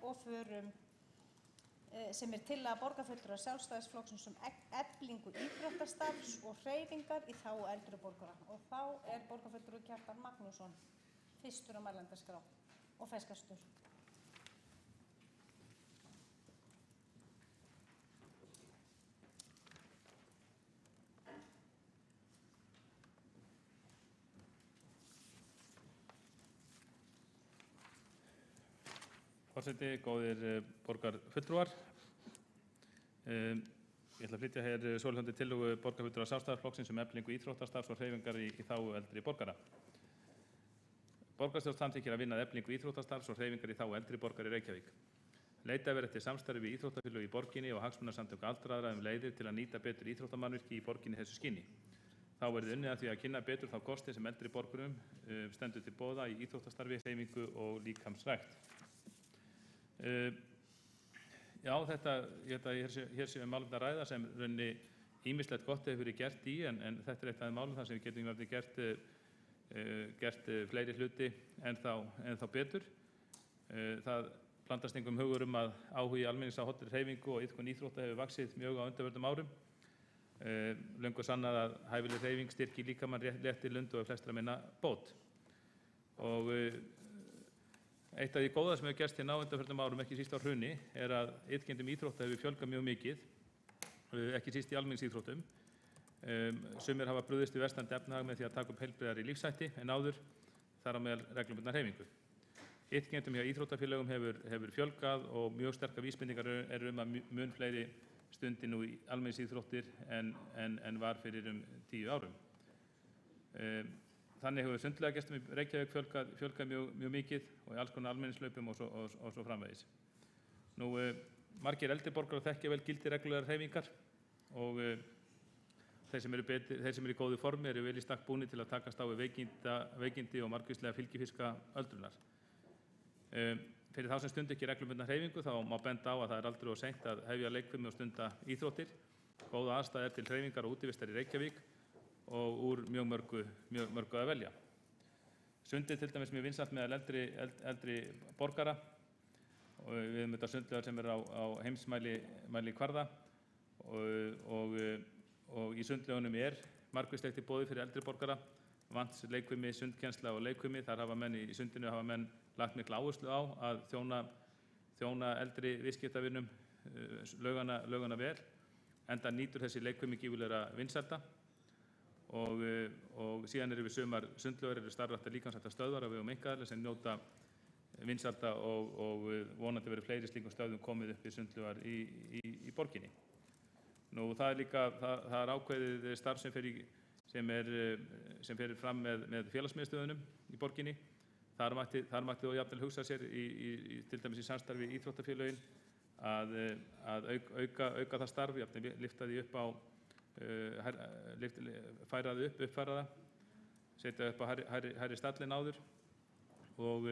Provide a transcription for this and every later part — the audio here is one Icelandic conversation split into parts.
og förum sem tillaga borgarfulltrúa Sjálfstæðisflokksins eflingu íþróttastarfs og hreyfingar í þágu eldri borgara. Og þá borgarfulltrúi Kjartan Magnússon fyrstur á mælendaskrá og ferskastur. Forseti, góðir borgarfulltrúar. Ég ætla að flytja hér svohljóðandi tillögu borgarfulltrúa Sjálfstæðisflokksins eflingu íþróttastarfs og hreyfingar í þágu eldri borgara. Borgarstjórn samþykkir að vinna að eflingu íþróttastarfs og hreyfingar í þágu eldri borgara í Reykjavík. Leitað verður eftir samstarfi við íþróttafélög í borginni og hagsmunasamtök aldraðra leiðir til að nýta betur íþróttamannvirki í borginni þessu skyni. Þá verður unnið að því að kynna betur þá kosti sem eldri borgurum stendur til boða í íþróttastarfi, hreyfingu og líkamsrækt. Já, hér séum málum að ræða sem raunni ýmislegt gott hefur verið gert í, en þetta eitt af málum þar sem við getum gert fleiri hluti en þá betur. Það blandast engum hugur að áhugi almennings á hollri hreyfingu og iðkun íþrótta hefur vaxið mjög á undanförnum árum. Löngu sannað að hæfileg hreyfing styrkir líkamann, léttir lund og flestra minna bót. Og eitt af því góða sem hefur gerst hérna á undanförnum árum, ekki síst á hruni, að iðkendum íþrótta hefur fjölgað mjög mikið, ekki síst í almenningsíþróttum. Sumir hafa brugðist við versnandi efnahag með því að taka upp heilbrigðari lífshætti en áður, þar á meðal reglubundna hreyfingu. Iðkendum hjá íþróttafélögum hefur fjölgað og mjög sterkar vísbendingar eru að mun fleiri stundi nú í almenningsíþróttir en var fyrir 10 árum. Þannig hefur sundlaugagestum í Reykjavík fjölgað mjög mikið og í alls konar almenningshlaupum og svo framvegis. Margir eldri borgarar þekkja vel gildi reglulegar hreyfingar og þeir sem eru í góðu formi eru vel í stakk búnir til að takast á við veikindi og margvíslega fylgifiska öldrunar. Fyrir þá sem stunda ekki reglubundna hreyfingu þá má benda á að það aldrei of seint að hefja leikfimi og stunda íþróttir. Góða aðstæða til hreyfingar og útivistar í Reykjavík og úr mjög mörgu að velja. Sundið til dæmis mjög vinsælt meðal eldri borgara og við höfum þetta sundlaugar sem á heimsmæli kvarða og í sundlaugunum margvíslegt í boði fyrir eldri borgara, vants leikfimi, sundkennsla og leikfimi. Þar hafa menn í sundinu lagt mikla áherslu á að þjóna eldri viðskiptavinum laugana vel, enda nýtur þessi leikfimi gífurlegra vinsælda. Og síðan við sumar sundlaugar starfræktar líkamsræktar stöðvar á vegum einkaaðila sem njóta vinsælda og vonandi verður fleiri slíkum stöðvum komið upp í sundlaugar í borginni. Það ákveðið starf sem fer fram með félagsmiðstöðunum í borginni. Þar mætti þó jafnvel hugsa sér til dæmis í samstarfi við íþróttafélögin að auka það starf, jafnvel lyfta því upp á uppfæra það, setja upp á hærri stallinn áður og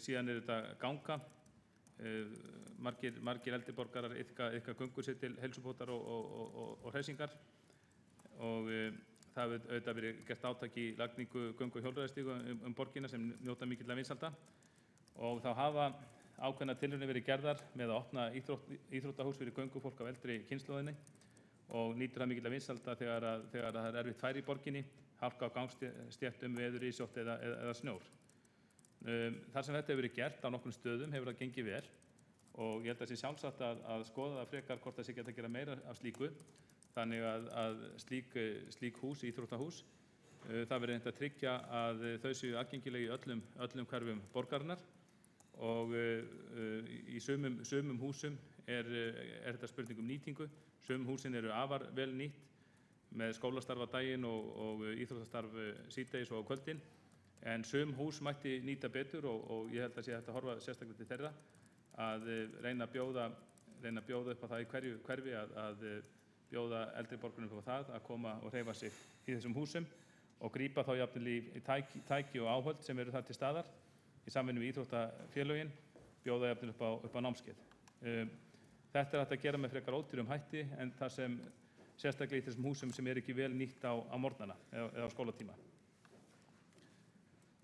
síðan þetta ganga. Margir eldri borgarar iðka göngur sér til heilsubótar og hreysingar og það hefur auðvitað verið gert átak í lagningu göngu- og hjólreiðastíga borgina sem njóta mikilla vinsælda og þá hafa ákveðnar tilraunir verið gerðar með að opna íþróttahús fyrir göngufólk af eldri kynslóðinni og nýtur það mikilla vinsælda þegar það er erfitt færi í borginni, hálka á gangstéttum, veður, ísótt eða snjór. Þar sem þetta hefur verið gert á nokkrum stöðum hefur það gengið vel og ég held að það sé sjálfsagt að skoða það frekar hvort það sé geta að gera meira af slíku, þannig að slík hús, íþróttahús, það verður reynt að tryggja að þau séu aðgengileg í öllum hverfum borgarinnar og í sumum húsum þetta spurning nýtingu. Sum húsin eru afar vel nýtt með skólastarf á daginn og íþróttastarf síðdegis og á kvöldin. En sum hús mætti nýta betur og ég held að sé hægt að horfa sérstaklega til þeirra að reyna að bjóða upp á það í hverju hverfi að bjóða eldri borgurum upp á það að koma og hreyfa sig í þessum húsum og grípa þá jafnvel í tæki og áhöld sem eru þar til staðar í samvinnu við íþróttafélögin, bjóða jafnvel upp á námskeið. Þetta hægt að gera með frekar ódýrum hætti en það sem sérstaklega í þessum húsum sem ekki vel nýtt á morgnana eða á skólatíma.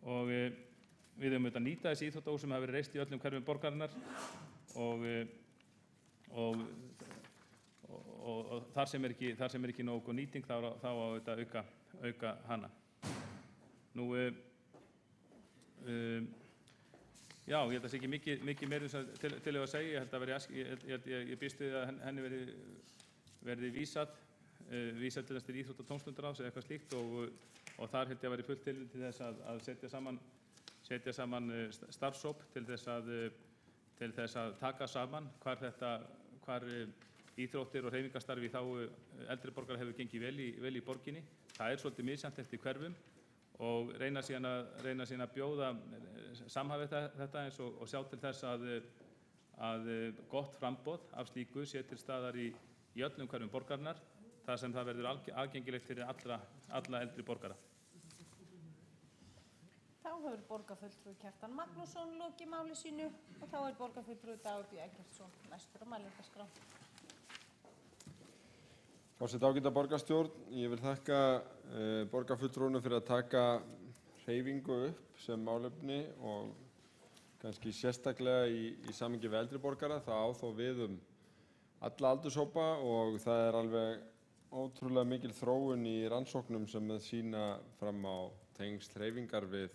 Og við höfum auðvitað nýta þessi íþróttahús sem hafa verið reist í öllum hverfum borgarinnar og þar sem er ekki nógu nýting þá á auðvitað auka hana. Nú, já, ég held að það sé ekki mikið meira til að segja. Ég held að ég býst við að henni verði vísað til þess til íþrótta- og tómstundaráðs eða eitthvað slíkt og þar held ég að væri fullt tilefni til þess að setja saman starfshóp til þess að taka saman hvar íþróttir og hreyfingarstarfi í þágu eldri borgara hefur gengið vel í borginni. Það er svolítið misjafnt eftir hverfum og reyna síðan að bjóða samhæfa þetta eins og sjá til þess að gott framboð af slíku sé til staðar í öllum hverfum borgarinnar, þar sem það verður aðgengilegt fyrir alla eldri borgara. Þá hefur borgarfulltrúi Kjartan Magnússon lokið máli sínu og þá er borgarfulltrúi Dagur B. Eggertsson næstur á mælendaskrá. Forseti, ágæta borgarstjórn, ég vil þakka borgarfulltrúnum fyrir að taka hreyfingu upp sem málefni og kannski sérstaklega í samhengi við eldri borgara. Það á þó við alla aldurshópa og það er alveg ótrúlega mikil þróun í rannsóknum sem sýna fram á tengsl hreyfingar við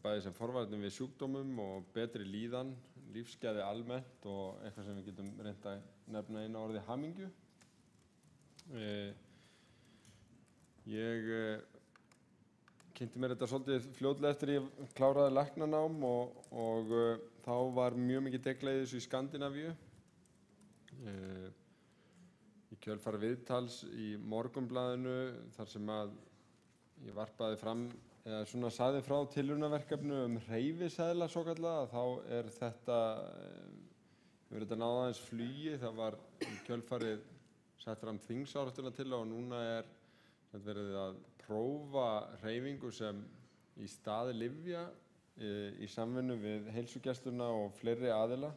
bæði sem forvarnir við sjúkdómum og betri líðan, lífsgæði almennt og eitthvað sem við getum reynt að nefna einu orði hamingju. Ég kynnti mér þetta svolítið fljótlega eftir ég kláraði læknanám og þá var mjög mikið degla í þessu í Skandinavíu. Í kjölfar viðtals í Morgunblaðinu þar sem að ég varpaði fram eða svona sagði frá tilraunaverkefni hreyfiseðla svokallaða, þá hefur þetta náð aðeins flugi. Það var í kjölfarið sett fram þingsályktunartillaga og núna er verið að prófa hreyfingu sem í stað lyfja í samvinnu við heilsugæsluna og fleiri aðila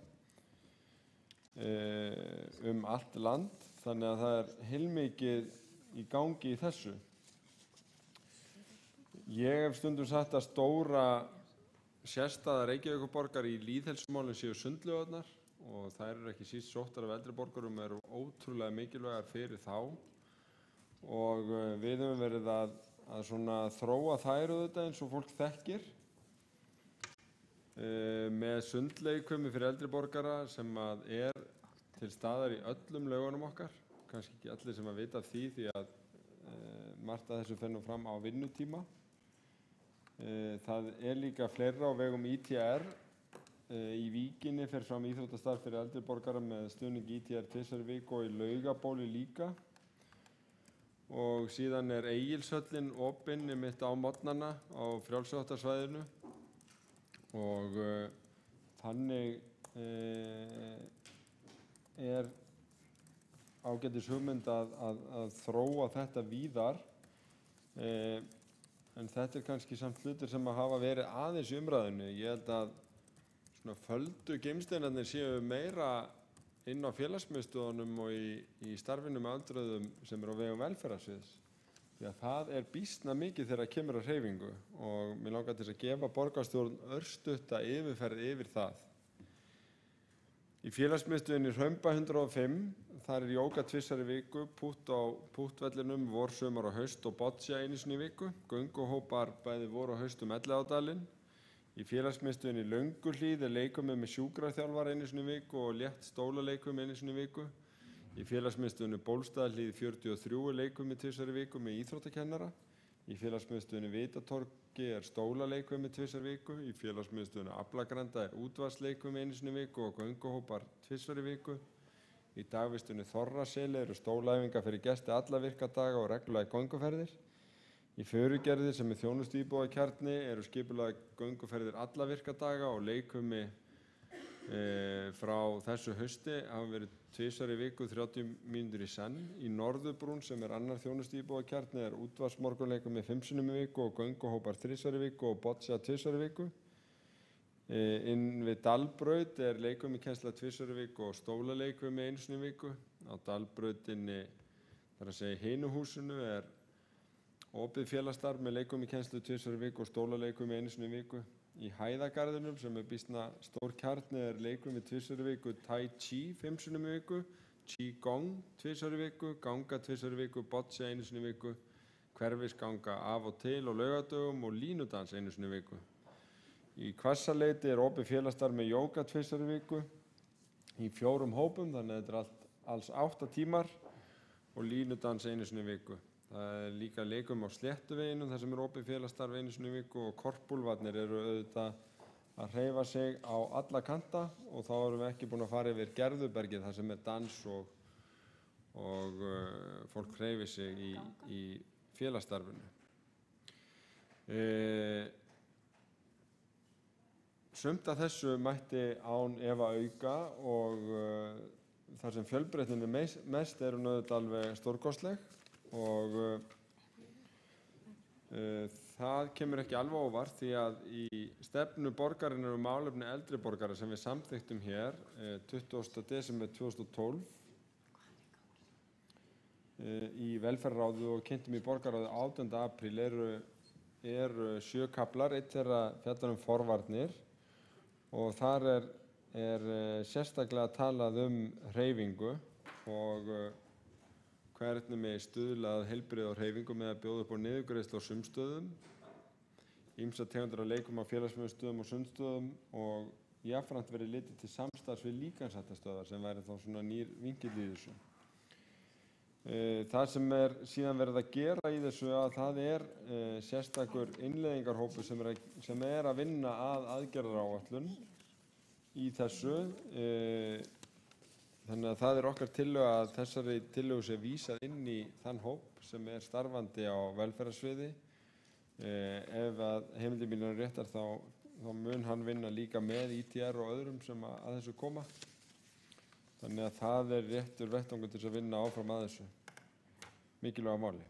allt land, þannig að það er heilmikið í gangi í þessu. Ég hef stundum sagt að stóra sérstæða Reykjavíkurborgar í lýðheilsumálum séu sundlaugarnar og þær eru ekki síst sóttar af eldri borgurum og eru ótrúlega mikilvægar fyrir þá og við höfum verið að svona þróa þær auðvitað eins og fólk þekkir með sundleikfimi fyrir eldri borgara sem að er til staðar í öllum laugunum okkar, kannski ekki allir sem að vita af því að margt af þessu fer nú fram á vinnutíma. Það er líka fleira á vegum ITR. Í Víkinni fer fram íþróttastarf fyrir eldri borgara með stuðningi ITR tvisvar í viku og í Laugabóli líka. Og síðan er Egilshöllin opin mitt á morgnana á frjálsíþróttasvæðinu og þannig er ágætis hugmynd að þróa þetta víðar. En þetta er kannski samt hlutir sem að hafa verið aðeins í umræðinu. Ég held að svona földu geimsteinarnir séu meira inn á félagsmiðstöðunum og í starfinu með aldraðum sem er á vegum velferðarsviðs. Því að það er býsna mikið þegar kemur að hreyfingu og mér langar til að gefa borgarstjórn örstutta yfirferð yfir það. Í félagsmiðstöðinni Hraunbæ 105, þar er jóga tvisvar í viku, pútt á púttvellinum vor, sumar og haust og boccia einu sinni í viku, gönguhópar bæði vor og haust Elliðaárdalinn. Í félagsmiðstöðinni Lönguhlíð er leikfimi með sjúkraþjálfara einu sinni í viku og létt stólaleikfimi einu sinni í viku. Í félagsmiðstöðinni Bólstaðarhlíð 43 er leikfimi tvisvar í viku með íþróttakennara. Í félagsmiðstöðinni Vitatorgi er stólaleikfimi tvisvar í viku. Í félagsmiðstöðinni Aflagranda er útvarpsleikfimi einu sinni í viku og gönguhópar tvisvar í viku. Í dagvistunni Þorraseli eru stólaæfingar fyrir gesti alla virka daga og reglulega gönguferðir. Í Furugerði sem er þjónustuíbúðakjarni eru skipulagðar gönguferðir alla virka daga og leikfimi frá þessu hausti hafa verið tvisvar í viku 30 mínútur í senn. Í Norðurbrún sem er annar þjónustuíbúðakjarni er útvarpsmorgunleikfimi 5 sinnum í viku og gönguhópar 3 í viku og boccia 2 í viku. Inn við Dalbraut er leikfimikennsla 2 í viku og stólaleikfimi 1 sinni í viku. Á Dalbrautinni, þar að segja Hinuhúsinu, er opið félagsstarf með leikfimikennslu 2 í viku og stólaleikfimi 1 sinni í viku. Í Hæðagarðinum sem býsna stór kjarni leikur við 2 sinnum í viku, Tai Chi 5 sinnum í viku, Qigong 2 sinnum í viku, ganga 2 sinnum í viku, bocce 1 sinnum í viku, hverfisganga af og til á laugardögum og línudans 1 sinnum í viku. Í Hvassaleiti opið félagsstarf með jóga 2 sinnum í viku í 4 hópum, þannig að þetta alls 8 tímar og línudans 1 sinnum í viku. Það líka leikum á Sléttuveginum þar sem opið félagsstarf 1 sinnum í viku og korpúlfarnir eru auðvitað að hreyfa sig á alla kanta og þá erum við ekki búin að fara yfir Gerðubergið þar sem dans og fólk hreyfi sig í félagsstarfinu. Sumt af þessu mætti án efa auka og þar sem fjölbreytnin mest er hún auðvitað alveg stórkostleg og það kemur ekki alveg óvart því að í stefnu borgarinnar málefni eldri borgara sem við samþykktum hér 20. desember 2012 í velferðarráði og kynntum í borgarráði 18. apríl eru 7 kaflar, einn þeirra fjallar forvarnir og þar er sérstaklega talað hreyfingu og hvernig með stuðla að heilbrigði og hreyfingu með að bjóða upp á niðurgreiðslu á sumstöðum, ýmsar tegundir af leikum á félagsmiðstöðum og sundstöðum og jafnframt verið litið til samstarfs við líkamsræktarstöðvar sem væri þá svona nýr vinkill í þessu. Það sem síðan verið að gera í þessu að það sérstakur innleiðingarhópur sem að vinna að aðgerðaráætlun í þessu. Þannig að það okkar tillögu að þessari tillögu sé vísað inn í þann hóp sem starfandi á velferðarsviði. Ef að heimildir mínar eru réttar þá mun hann vinna líka með ITR og öðrum sem að þessu koma. Þannig að það réttur vettvangur til að vinna áfram að þessu mikilvæga máli.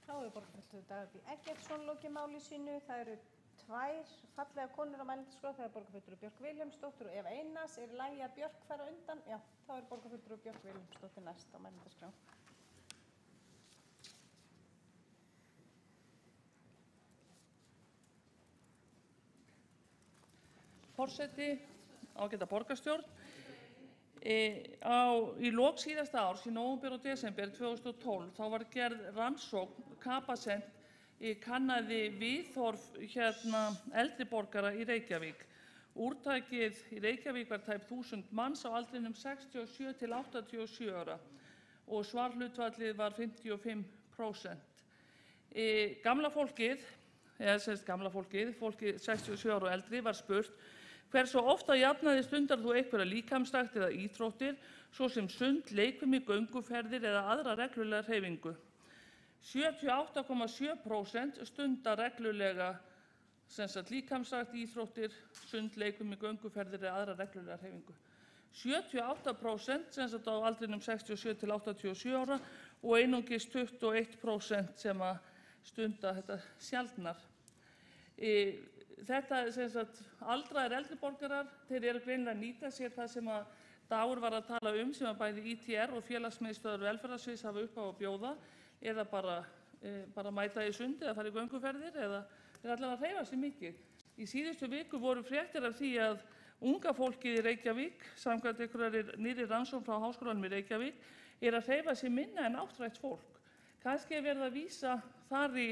Þá borgarfulltrúi Dagur B. Eggertsson lokið máli sínu. Það eru 2 fallega konur á mælendaskrá. Það borgarfulltrúi Björk Vilhelmsdóttir og Eva Einars. Er í lagi að Björk fara undan? Já, þá borgarfulltrúi Björk Vilhelmsdóttir næst á mælendaskrá. Forseti, ágæta borgarstjórn. Í lok síðasta árs, í nóvember og desember 2012, þá var gerð rannsókn Capacent kannaði viðhorf eldri borgara í Reykjavík. Úrtakið í Reykjavík var tæp 1000 manns á aldrinum 67 til 87 ára og svarhlutfallið var 55%. Gamla fólkið, fólkið 67 ára og eldri, var spurt: hversu ofta jafnaði stundar þú einhverja líkamsrækt eða íþróttir, svo sem sund, leikfimi, gönguferðir eða aðra reglulega hreyfingu? 78,7% stundar reglulega líkamsrækt, íþróttir, sund, leikfimi, gönguferðir eða aðra reglulega hreyfingu. 78% á aldrinum 67 til 87 ára og einungis 21% sem að stunda þetta sjaldnar. Þetta aldraðir eldri borgarar, þeir eru greinilega að nýta sér það sem að Dagur var að tala sem að bæði ITR og félagsmiðstöðvar velferðarsviðs hafa upp á að bjóða, eða bara mæta í sund eða fara í gönguferðir eða allavega að hreyfa sig mikið. Í síðustu viku voru fréttir af því að unga fólkið í Reykjavík, samkvæmt einhverri nýrri rannsókn frá Háskólanum í Reykjavík, að hreyfa sig minna en áttrætt fólk. Kannski verið að vísa þar í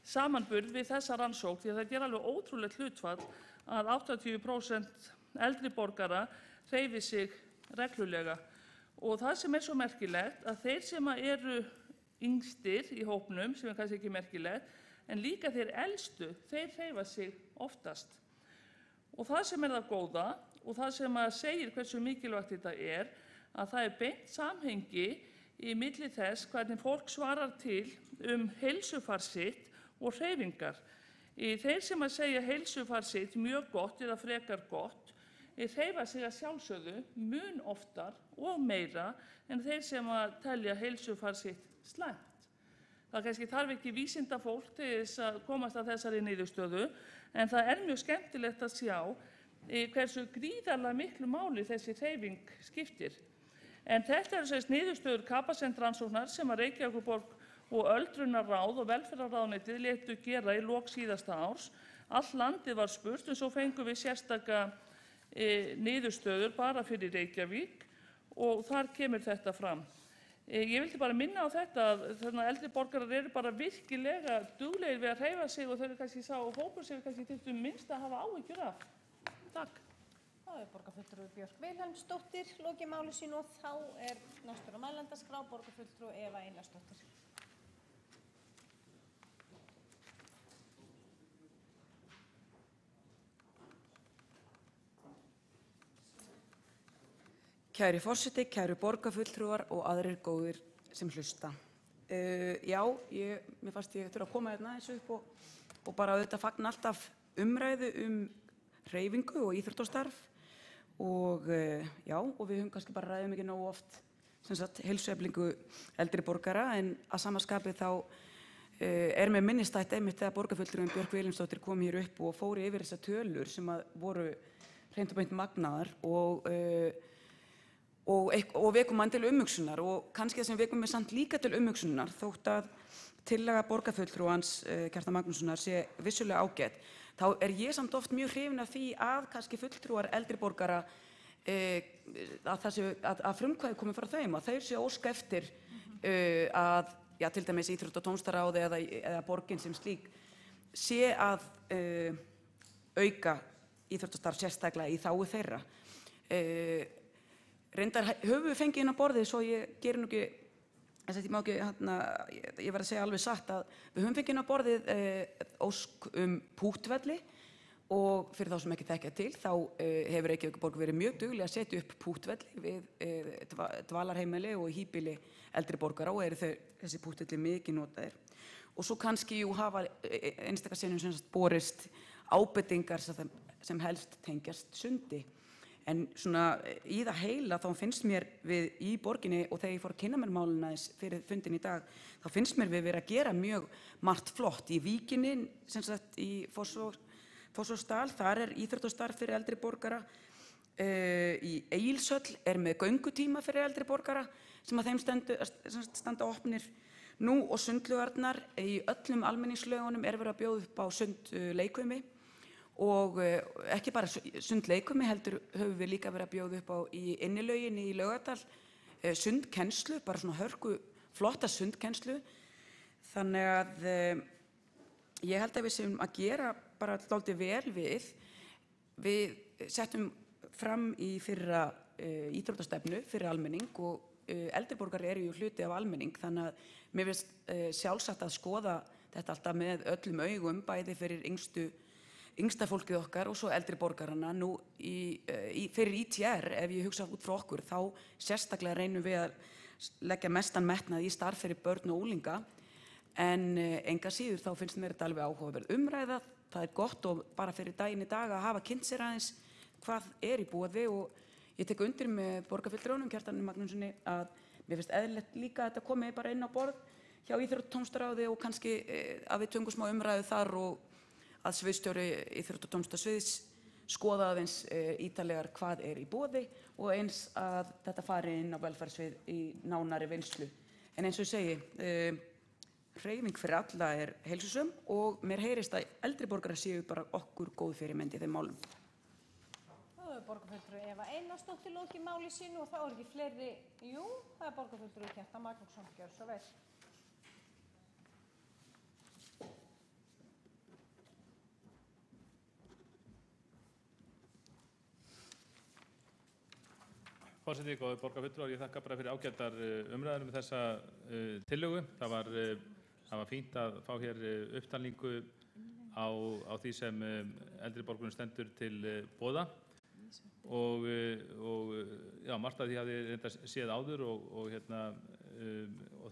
samanburð við þessa rannsókn, því að það alveg ótrúlegt hlutfall að 80% eldri borgara hreyfi sig reglulega. Og það sem svo merkilegt að þeir sem eru yngstir í hópnum, sem kannski ekki merkilegt, en líka þeir elstu, þeir hreyfa sig oftast. Og það sem það góða og það sem segir hversu mikilvægt þetta að það beint samhengi í milli þess hvernig fólk svarar til heilsufar sitt og hreyfingar. Þeir sem segja heilsufar sitt mjög gott eða frekar gott, hreyfa sig að sjálfsögðu mun oftar og meira en þeir sem telja heilsufar sitt slæmt. Það kannski þarf ekki vísindafólk til þess að komast að þessari niðurstöðu, en það mjög skemmtilegt að sjá hversu gríðarlega miklu máli þessi hreyfing skiptir. En þetta niðurstöður Capacent rannsóknar sem að Reykjavíkurborg og öldrunarráð og velferðarráðuneytið létu gera í lok síðasta árs. Allt landið var spurt en svo fengum við sérstaka niðurstöður bara fyrir Reykjavík og þar kemur þetta fram. Ég vildi bara minna á þetta að eldri borgarar eru bara virkilega duglegir við að hreyfa sig og þau eru kannski sá hópur sem við kannski þyrftum minnst að hafa áhyggjur af. Takk. Það borgarfulltrúi Björk Vilhelmsdóttir lokið máli sínu og þá næstur á mælendaskrá borgarfulltrúi Eva Einarsdóttir. Kæri forseti, kæru borgarfulltrúar og aðrir góðir sem hlusta. Já, mér fannst ég þurfa að koma hérna þessu upp og bara auðvitað fagna alltaf umræðu hreyfingu og íþróttastarf og og við höfum kannski bara ræðum ekki nógu oft heilsueflingu eldri borgara en að sama skapi þá mér minnistætt einmitt þegar borgarfulltrúin Björk Vilhelmsdóttir kom hér upp og fór yfir þessar tölur sem voru hreint og beint magnaðar og vekum mann til umhugsunar og kannski það sem vekum mig samt líka til umhugsunar þótt að tillaga borgarfulltrúans Kjartan Magnússonar sé vissulega ágæt, þá ég samt oft mjög hrifin af því að kannski fulltrúar eldri borgara að frumkvæði komi frá þeim, að þeir séu óska eftir að til dæmis íþrótta- og tónlistarráði eða borgin sem slík sé að auka íþróttastarf sérstaklega í þágu þeirra. Reyndar höfum við fengið inn á borðið, svo ég geri nú ekki, ég verð að segja alveg satt að við höfum fengið inn á borðið ósk púttvelli og fyrir þá sem ekki þekkja til, þá hefur Reykjavíkurborg verið mjög dugleg að setja upp púttvelli við dvalarheimili og híbýli eldri borgara og eru þessi púttvelli mikið notaðir. Og svo kannski hafa einstaka sinnum borist ábendingar sem helst tengjast sundi. En svona í það heila þá finnst mér við í borginni og þegar ég fór að kynna mér málin aðeins fyrir fundin í dag, þá finnst mér við vera að gera mjög margt flott. Í Víkinni, í Fossvogsdal, þar íþróttastarf fyrir eldri borgara. Í Egilshöll með göngutíma fyrir eldri borgara sem að þeim standa opnir nú og sundlaugarnar. Í öllum almenningslaugunum verið að bjóða upp á sundleikvimi. Og ekki bara sundleikvimi, heldur höfum við líka verið að bjóða upp á í innilauginni í Laugardal sundkennslu, bara svona hörku flotta sundkennslu. Þannig að ég held að við séum að gera bara dálítið vel við settum fram í fyrra íþróttastefnu fyrir almenning og eldri borgarar eru hluti af almenning, þannig að mér finnst sjálfsagt að skoða þetta alltaf með öllum augum, bæði fyrir yngsta fólkið okkar og svo eldri borgarana. Nú fyrir ITR, ef ég hugsa út frá okkur, þá sérstaklega reynum við að leggja mestan metnað í starf fyrir börn og unglinga, en enga síður þá finnst mér þetta alveg áhugaverð umræða. Það gott og bara fyrir daginn í dag að hafa kynnt sér aðeins hvað í boði og ég tek undir með borgarfulltrúanum Kjartani Magnússoni að mér finnst eðlilegt líka að þetta komi bara inn á borð hjá íþrótta- og tónlistarráði og kannski að við tökum smá umræðu þar og að sviðsstjóri íþrótta- og tónlistarsviðs skoða aðeins ítarlegar hvað í boði og eins að þetta fari inn á velferðarsvið í nánari vinnslu. En eins og ég segi, hreyfing fyrir alla heilsusöm og mér heyrist að eldri borgarar séu bara okkur góð fyrirmynd í þeim málum. Það borgarfulltrúi Eva Einarsdóttir lokið máli sínu og þá ekki fleiri, það borgarfulltrúi Kjartan Magnússon, gjörðu svo vel. Forseti, góðir borgarfulltrúar, ég þakka bara fyrir ágætar umræður þessa tillögu. Það var fínt að fá hér upptalningu á því sem eldri borgurum stendur til boða og margt af því hafði reynda séð áður og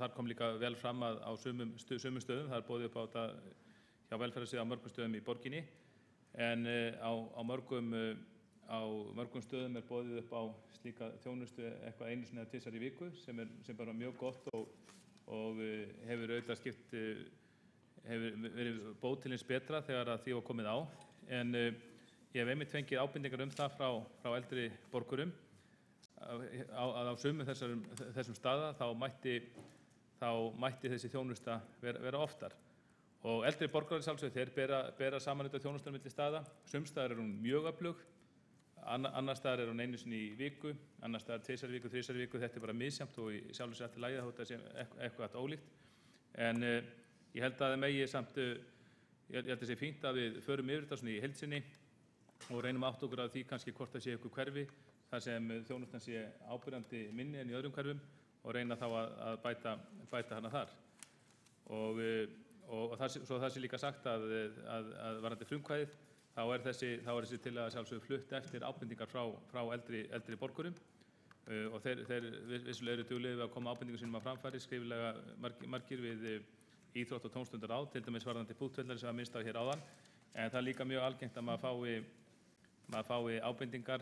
þar kom líka vel fram að á sumum stöðum, það boðið upp á þetta hjá velferðarsviði á mörgum stöðum í borginni, en á mörgum stöðum boðið upp á slíka þjónustu eitthvað einu sinni eða tvisvar í viku sem bara mjög gott og hefur auðvitað hefur verið bót til hins betra þegar að því var komið á. En ég hef einmitt fengið ábendingar það frá eldri borgurum að á sumum þessum staða þá þá mætti þessi þjónusta vera oftar. Og eldri borgarar sjálfsögðu, þeir bera saman þetta þjónustan milli staða. Sums staðar er hún mjög öflug, annars staðar er hún einu sinni í viku, annars staðar 2 viku, 3 viku, þetta er bara misjafnt og í sjálfu sér allt í lagi þótt það sé eitthvað ólíkt. En ég held að það megi samt, ég held að það sé fínt að við förum yfir þetta svona í heild sinni og reynum að átta okkur á því kannski hvort það sé eitthvað hverfi þar sem þjónustan sé ábyrjandi minni en í öðrum hverfum og reyna þá að bæta hana þar. Og svo það sé líka sagt að varðandi frumkvæðið, þá er þessi tillaga sjálfsögðu flutt eftir ábendingar frá eldri borgurum og þeir vissulega eru duglegir við að koma ábendingum sínum á framfæri, skriflega margir við íþrótt- og tómstundaráð, til dæmis varðandi púttvellar sem var minnst á hér áðan, en það er líka mjög algengt að maður fái ábendingar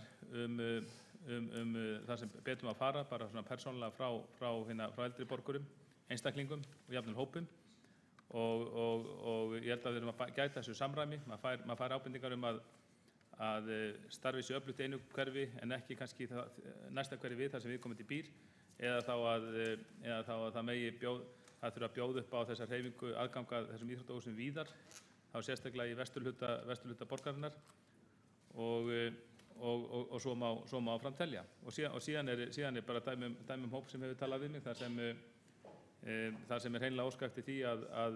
það sem betur maður fara, bara svona persónulega frá eldri borgurum, einstaklingum og jafnvel hópum. Og ég held að við erum að gæta þessu samræmi. Maður fær ábendingar að starfi sé öflugt í einu hverfi en ekki kannski næsta hverfi við þar sem viðkomandi býr, eða þá að það þurfa að bjóða upp á þessa hreyfingu aðganga þessum íþróttahúsum víðar, þá sérstaklega í vesturhluta borgarinnar og svo má áfram telja. Og síðan er bara dæmi hóp sem hefur talað við mig þar sem er hreinlega óskað eftir því að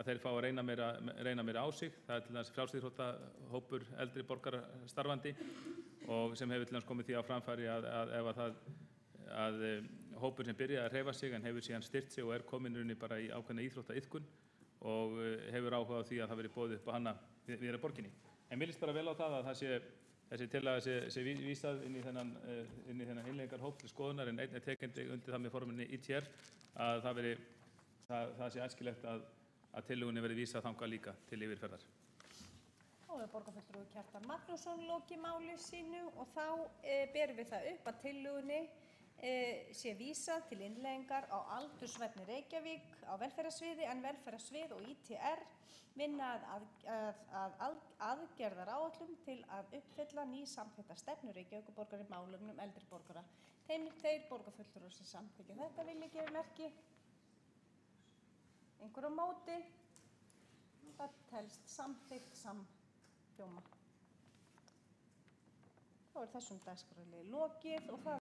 þeir fá að reyna meira á sig. Það er til dæmis frjálsíþróttahópur eldri borgara starfandi og sem hefur til dæmis komið því á framfæri að hópur sem byrjaði að hreyfa sig en hefur síðan styrkt sig og er komin bara í ákveðna íþróttaiðkun og hefur áhuga á því að það veri boðið upp á hana við borginni. En mér líst bara vel á það að þessi tillaga sé vísað inn í þennan innleiðingarhóp til skoðunar, en einn er tekandi undir það með forminni ITR að það sé æskilegt að tillögunni verði vísað þangað líka til yfirferðar. Þá er borgarfulltrúi Kjartan Magnússon lokið máli sínu og þá berum við það upp að tillögunni sé vísað til innleiðingar á aldursvænni Reykjavík á velferðarsviði, en velferðarsvið og ITR vinna að aðgerðaráætlun til að uppfylla ný samþykkta stefnu Reykjavíkurborgar í málefnum eldri borgara. Þeir borgarfulltrúar sem samþykkja þetta vilja gefa merki. Einhver á móti? Það telst samþykkt samhljóma. Þá er þessum dagskrárliði lokið og það